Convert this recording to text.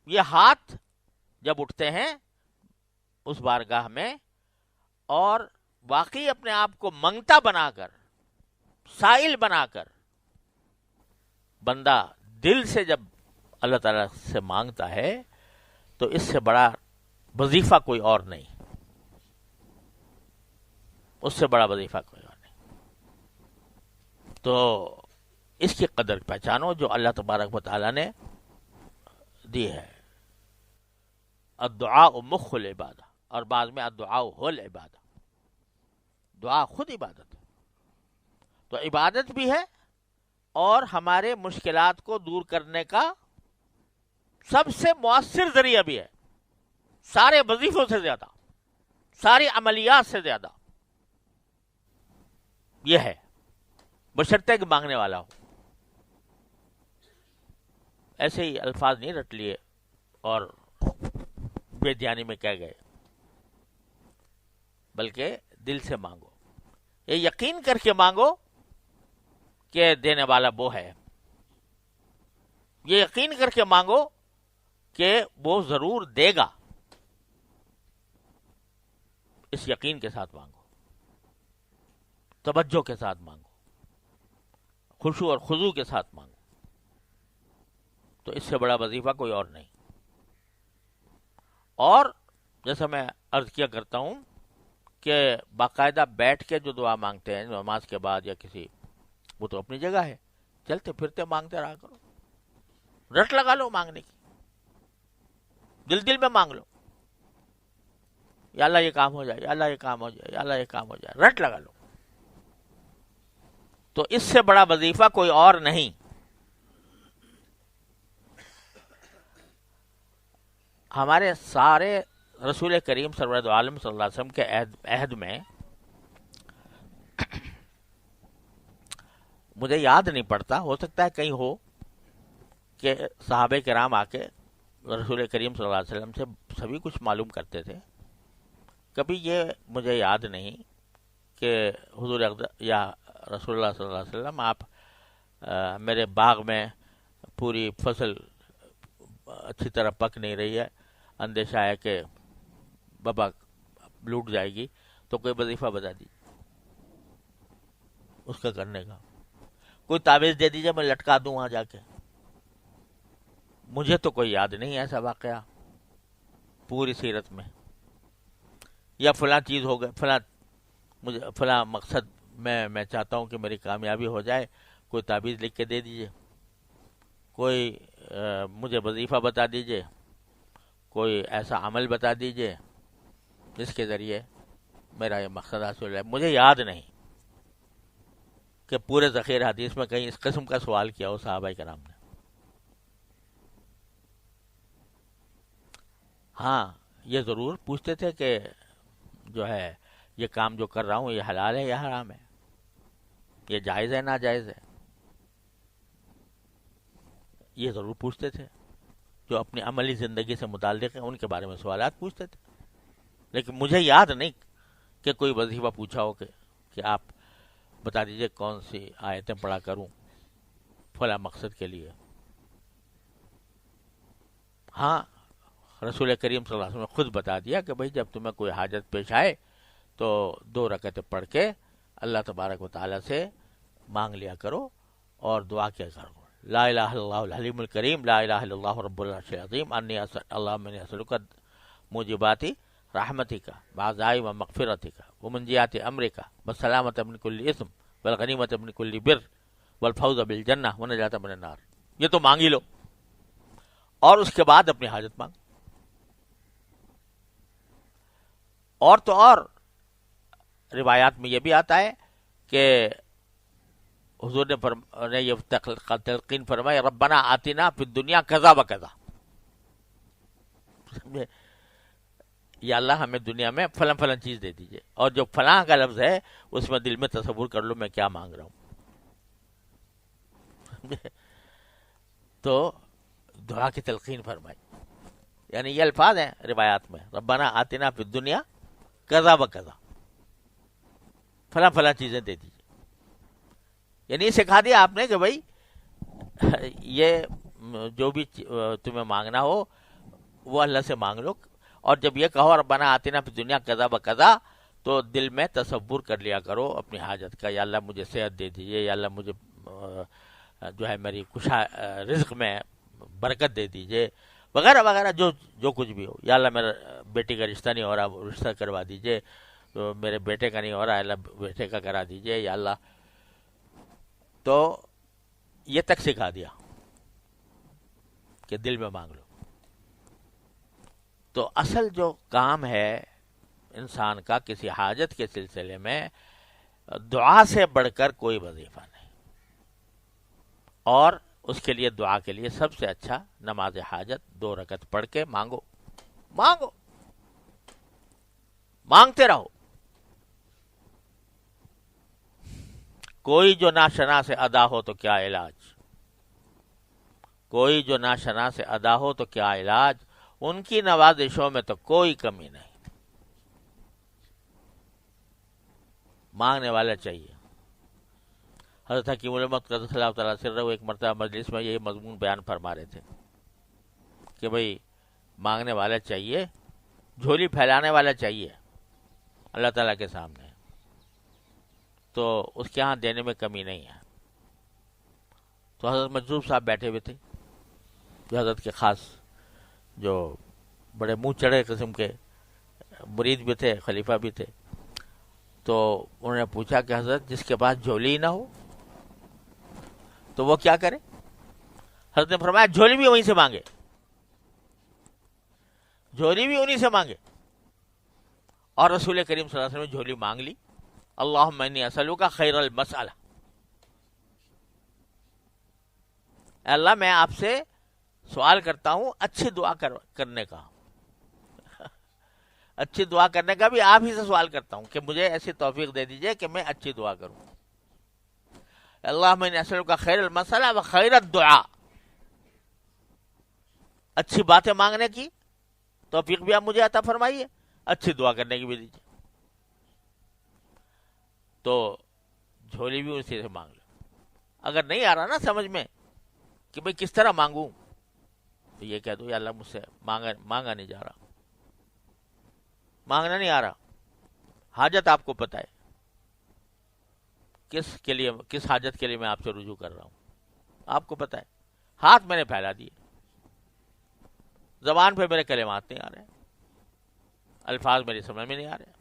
یہ ہاتھ جب اٹھتے ہیں اس بارگاہ میں، اور واقعی اپنے آپ کو منگتا بنا کر، سائل بنا کر، بندہ دل سے جب اللہ تعالیٰ سے مانگتا ہے، تو اس سے بڑا وظیفہ کوئی اور نہیں، اس سے بڑا وظیفہ کوئی اور نہیں۔ تو اس کی قدر پہچانو جو اللہ تبارک و تعالیٰ نے دی ہے۔ الدعاء مخ العبادہ، اور بعض میں الدعاء هو العبادہ، دعا خود عبادت ہے۔ تو عبادت بھی ہے، اور ہمارے مشکلات کو دور کرنے کا سب سے مؤثر ذریعہ بھی ہے، سارے وظیفوں سے زیادہ، ساری عملیات سے زیادہ یہ ہے، بشرطے کہ مانگنے والا ہو۔ ایسے ہی الفاظ نہیں رٹ لیے اور بے دھیانی میں کہہ گئے، بلکہ دل سے مانگو، یہ یقین کر کے مانگو کہ دینے والا وہ ہے، یہ یقین کر کے مانگو کہ وہ ضرور دے گا، اس یقین کے ساتھ مانگو، توجہ کے ساتھ مانگو، خشوع اور خضوع کے ساتھ مانگو، تو اس سے بڑا وظیفہ کوئی اور نہیں۔ اور جیسا میں عرض کیا کرتا ہوں کہ باقاعدہ بیٹھ کے جو دعا مانگتے ہیں نماز کے بعد یا کسی، وہ تو اپنی جگہ ہے، چلتے پھرتے مانگتے رہا کرو، رٹ لگا لو مانگنے کی، دل دل میں مانگ لو، یا اللہ یہ کام ہو جائے، یا اللہ یہ کام ہو جائے، یا اللہ یہ کام ہو جائے، رٹ لگا لو، تو اس سے بڑا وظیفہ کوئی اور نہیں۔ ہمارے سارے رسول کریم سرورد عالم صلی اللہ علیہ وسلم کے عہد میں مجھے یاد نہیں پڑتا، ہو سکتا ہے کہیں ہو کہ صحابہ کرام آ کے رسول کریم صلی اللہ علیہ وسلم سے سبھی کچھ معلوم کرتے تھے، کبھی یہ مجھے یاد نہیں کہ حضور یا رسول اللہ صلی اللہ علیہ وسلم آپ میرے باغ میں پوری فصل اچھی طرح پک نہیں رہی ہے، اندیشہ ہے کہ بابا لوٹ جائے گی، تو کوئی وظیفہ بتا دیجیے اس کا کرنے کا، کوئی تعویذ دے دیجیے میں لٹکا دوں وہاں جا کے۔ مجھے تو کوئی یاد نہیں ایسا واقعہ پوری سیرت میں، یا فلاں چیز ہو گئے، مجھے فلاں مقصد میں چاہتا ہوں کہ میری کامیابی ہو جائے، کوئی تعویذ لکھ کے دے دیجیے، کوئی مجھے وظیفہ بتا دیجیے، کوئی ایسا عمل بتا دیجیے جس کے ذریعے میرا یہ مقصد حاصل ہو جائے۔ مجھے یاد نہیں کہ پورے ذخیر حدیث میں کہیں اس قسم کا سوال کیا ہو صحابہ کرام نے۔ ہاں یہ ضرور پوچھتے تھے کہ جو ہے یہ کام جو کر رہا ہوں یہ حلال ہے یا حرام ہے، یہ جائز ہے ناجائز ہے، یہ ضرور پوچھتے تھے۔ جو اپنی عملی زندگی سے متعلق ہیں ان کے بارے میں سوالات پوچھتے تھے، لیکن مجھے یاد نہیں کہ کوئی وظیفہ پوچھا ہو کہ آپ بتا دیجئے کون سی آیتیں پڑھا کروں فلاں مقصد کے لیے۔ ہاں رسول کریم صلی اللہ علیہ وسلم نے خود بتا دیا کہ بھئی جب تمہیں کوئی حاجت پیش آئے تو 2 رکعتیں پڑھ کے اللہ تبارک و تعالیٰ سے مانگ لیا کرو اور دعا کیا کرو، لا الہ الا اللہ الحلیم الکریم، لا الہ الا اللہ رب العرش العظیم، انی اللہم انی اسألک موجبات رحمتک وعزائم مغفرتک ومنجیات امرک والسلامۃ من کل اثم والغنیمۃ من کل بر والفوز بالجنہ ونجاۃ من النار۔ یہ تو مانگ ہی لو، اور اس کے بعد اپنی حاجت مانگ۔ اور تو اور روایات میں یہ بھی آتا ہے کہ حضور نے یہ تلقین فرمائی، ربنا آتنا فی الدنیا کذا و کذا، یا اللہ ہمیں دنیا میں فلاں فلاں چیز دے دیجئے، اور جو فلاں کا لفظ ہے اس میں دل میں تصور کر لو میں کیا مانگ رہا ہوں۔ تو دعا کی تلقین فرمائی، یعنی یہ الفاظ ہیں روایات میں، ربنا آتنا فی الدنیا کذا و کذا، فلاں فلاں چیزیں دے دیجیے، یعنی سکھا دیا آپ نے کہ بھائی یہ جو بھی تمہیں مانگنا ہو وہ اللہ سے مانگ لو. اور جب یہ کہو ربنا آتنا فی الدنیا کذا و کذا، تو دل میں تصور کر لیا کرو اپنی حاجت کا، یا اللہ مجھے صحت دے دیجیے، یا اللہ مجھے جو ہے میری رزق میں برکت دے دیجیے، وغیرہ وغیرہ، جو کچھ بھی ہو. یا اللہ میرا بیٹی کا رشتہ نہیں ہو رہا، رشتہ کروا دیجیے، تو میرے بیٹے کا نہیں ہو رہا، اللہ بیٹے کا کرا دیجیے یا اللہ. تو یہ تک سکھا دیا کہ دل میں مانگ لو. تو اصل جو کام ہے انسان کا کسی حاجت کے سلسلے میں، دعا سے بڑھ کر کوئی وظیفہ نہیں. اور اس کے لیے دعا کے لیے سب سے اچھا نماز حاجت 2 رکعت پڑھ کے مانگو، مانگو، مانگتے رہو. کوئی جو ناشنا سے ادا ہو تو کیا علاج، کوئی جو ناشنا سے ادا ہو تو کیا علاج، ان کی نوازشوں میں تو کوئی کمی نہیں. مانگنے والا چاہیے. حضرت حکیم الامت قدس اللہ تعالیٰ سرہ ایک مرتبہ مجلس میں یہی مضمون بیان فرما رہے تھے کہ بھئی مانگنے والا چاہیے، جھولی پھیلانے والا چاہیے اللہ تعالیٰ کے سامنے، تو اس کے ہاں دینے میں کمی نہیں ہے. تو حضرت مجذوب صاحب بیٹھے ہوئے تھے، جو حضرت کے خاص، جو بڑے منہ چڑھے قسم کے مرید بھی تھے، خلیفہ بھی تھے. تو انہوں نے پوچھا کہ حضرت جس کے پاس جھولی ہی نہ ہو تو وہ کیا کرے؟ حضرت نے فرمایا جھولی بھی وہیں سے مانگے، جھولی بھی انہیں سے مانگے. اور رسول کریم صلی اللہ علیہ وسلم نے جھولی مانگ لی. اللہم انی اسألک خیر المسألہ، اے اللہ میں آپ سے سوال کرتا ہوں اچھی دعا کرنے کا، اچھی دعا کرنے کا بھی آپ ہی سے سوال کرتا ہوں کہ مجھے ایسی توفیق دے دیجئے کہ میں اچھی دعا کروں. اللہم انی اسألک خیر المسألہ و خیر الدعاء، اچھی باتیں مانگنے کی توفیق بھی آپ مجھے عطا فرمائیے، اچھی دعا کرنے کی بھی دیجیے. تو جھولی بھی اسی سے مانگ لو. اگر نہیں آ رہا نا سمجھ میں کہ بھئی کس طرح مانگوں، تو یہ کہہ دو یا اللہ مجھ سے مانگا نہیں جا رہا، مانگنا نہیں آ رہا. حاجت آپ کو پتہ ہے کس حاجت کے لیے میں آپ سے رجوع کر رہا ہوں، آپ کو پتہ ہے. ہاتھ میں نے پھیلا دیے، زبان پہ میرے کلمات نہیں آ رہے، الفاظ میری سمجھ میں نہیں آ رہے،